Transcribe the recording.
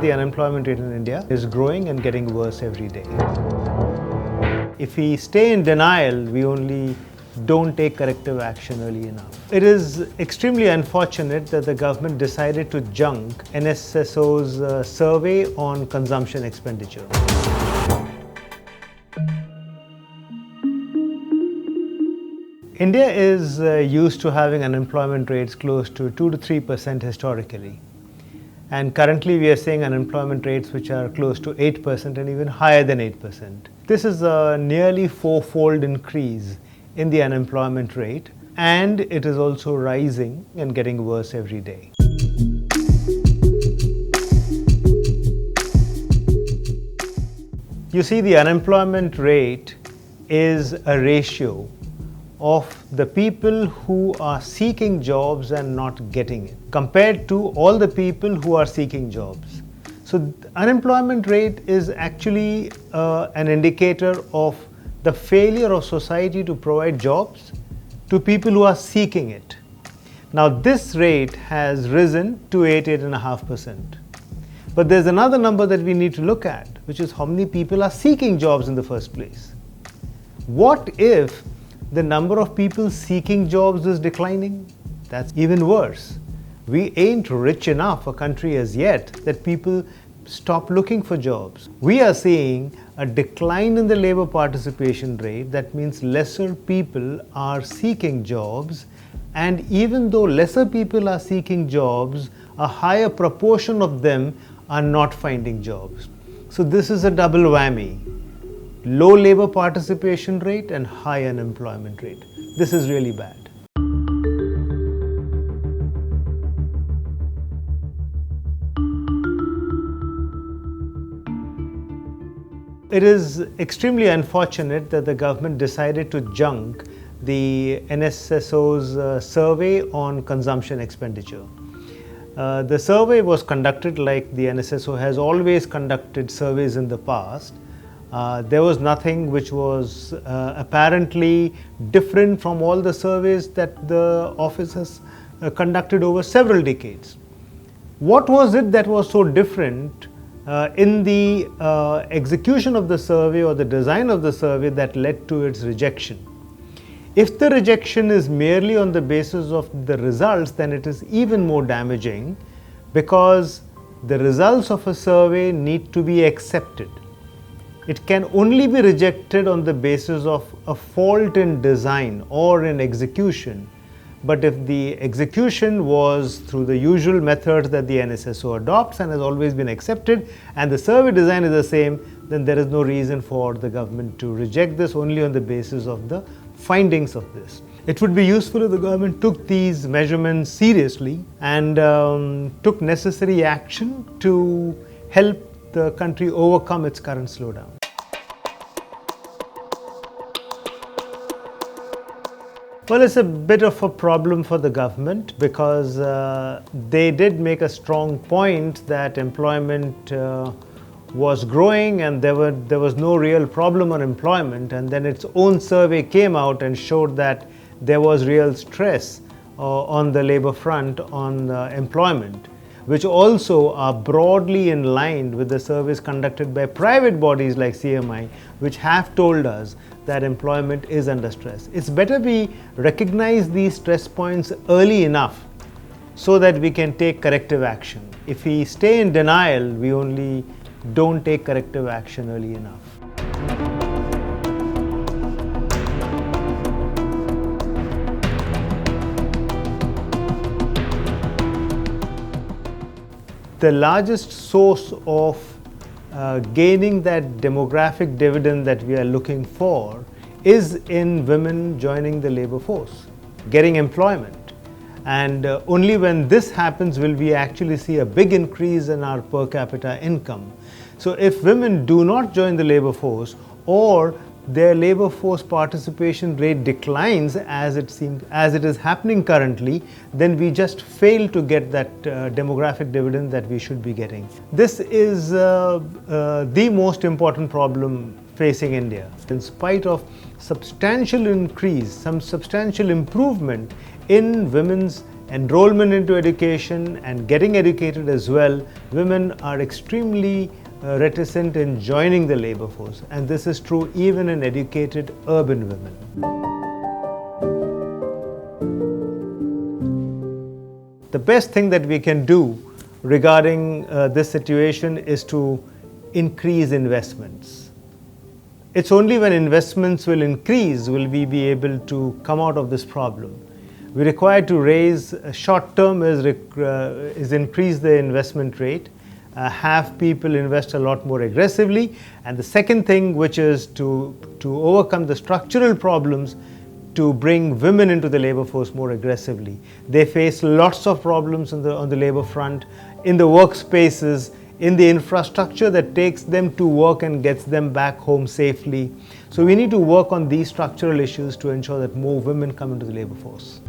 The unemployment rate in India is growing and getting worse every day. If we stay in denial, we only don't take corrective action early enough. It is extremely unfortunate that the government decided to junk NSSO's survey on consumption expenditure. India is used to having unemployment rates close to 2 to 3% historically. And currently we are seeing unemployment rates which are close to 8% and even higher than 8%. This is a nearly four-fold increase in the unemployment rate, and it is also rising and getting worse every day. You see, the unemployment rate is a ratio of the people who are seeking jobs and not getting it, compared to all the people who are seeking jobs. So unemployment rate is actually an indicator of the failure of society to provide jobs to people who are seeking it. Now this rate has risen to 8.5%. But there's another number that we need to look at, which is how many people are seeking jobs in the first place. What if the number of people seeking jobs is declining? That's even worse. We ain't rich enough a country as yet that people stop looking for jobs. We are seeing a decline in the labor participation rate. That means lesser people are seeking jobs, and even though lesser people are seeking jobs, a higher proportion of them are not finding jobs. So this is a double whammy. Low labor participation rate and high unemployment rate. This is really bad. It is extremely unfortunate that the government decided to junk the NSSO's survey on consumption expenditure. The survey was conducted like the NSSO has always conducted surveys in the past. There was nothing which was apparently different from all the surveys that the office has conducted over several decades. What was it that was so different in the execution of the survey or the design of the survey that led to its rejection? If the rejection is merely on the basis of the results, then it is even more damaging, because the results of a survey need to be accepted. It can only be rejected on the basis of a fault in design or in execution. But if the execution was through the usual methods that the NSSO adopts and has always been accepted, and the survey design is the same, then there is no reason for the government to reject this only on the basis of the findings of this. It would be useful if the government took these measurements seriously and took necessary action to help the country overcome its current slowdown. Well, it's a bit of a problem for the government, because they did make a strong point that employment was growing and there was no real problem on employment, and then its own survey came out and showed that there was real stress on the labor front on employment, which also are broadly in line with the surveys conducted by private bodies like CMIE, which have told us that employment is under stress. It's better we recognize these stress points early enough so that we can take corrective action. If we stay in denial, we only don't take corrective action early enough. The largest source of gaining that demographic dividend that we are looking for is in women joining the labor force, getting employment. And only when this happens will we actually see a big increase in our per capita income. So if women do not join the labor force, or their labor force participation rate declines as it is happening currently, then we just fail to get that demographic dividend that we should be getting. This is the most important problem facing India. In spite of substantial increase, some substantial improvement in women's enrollment into education and getting educated as well, women are extremely reticent in joining the labor force, and this is true even in educated urban women. The best thing that we can do regarding this situation is to increase investments. It's only when investments will increase will we be able to come out of this problem. We require to raise short term is increase the investment rate, have people invest a lot more aggressively, and the second thing, which is to overcome the structural problems, to bring women into the labor force more aggressively. They face lots of problems on the labor front, in the workspaces, in the infrastructure that takes them to work and gets them back home safely. So we need to work on these structural issues to ensure that more women come into the labor force.